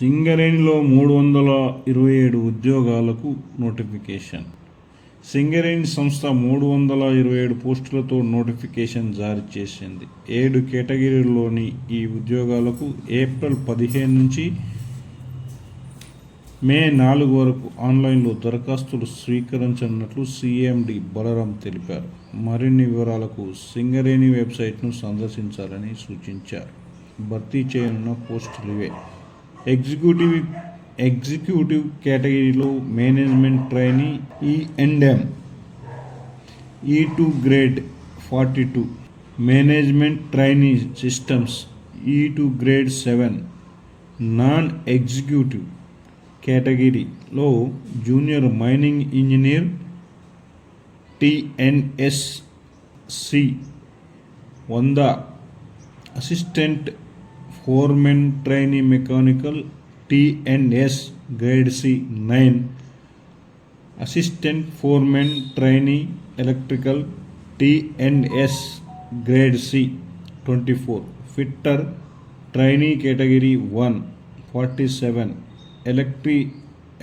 సింగరేణిలో 327 ఉద్యోగాలకు నోటిఫికేషన్. సింగరేణి సంస్థ 327 పోస్టులతో నోటిఫికేషన్ జారీ చేసింది. 7 కేటగిరీల్లోని ఈ ఉద్యోగాలకు ఏప్రిల్ 15 నుంచి మే 4 వరకు ఆన్లైన్లో దరఖాస్తులు స్వీకరించనున్నట్లు సిఎండి బలరాం తెలిపారు. మరిన్ని వివరాలకు సింగరేణి వెబ్సైట్ను సందర్శించాలని సూచించారు. భర్తీ చేయనున్న పోస్టులు ఇవే: ఎగ్జిక్యూటివ్ కేటగిరీలో management trainee E&M E2 grade 42, management trainee systems E2 grade 7, non executive కేటగిరీలో junior mining engineer TNSC 100, assistant foreman trainee mechanical TNS grade C 9, assistant foreman trainee electrical TNS grade C 24, fitter trainee category 1 47,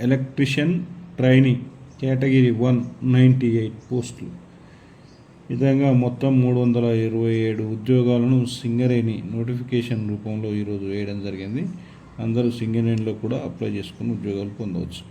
electrician trainee category 1 98 పోస్టులు. విధంగా మొత్తం 327 ఉద్యోగాలను Singareni notification రూపంలో ఈరోజు వేయడం జరిగింది. అందరూ సింగరేణిలో కూడా అప్లై చేసుకుని ఉద్యోగాలు పొందవచ్చు.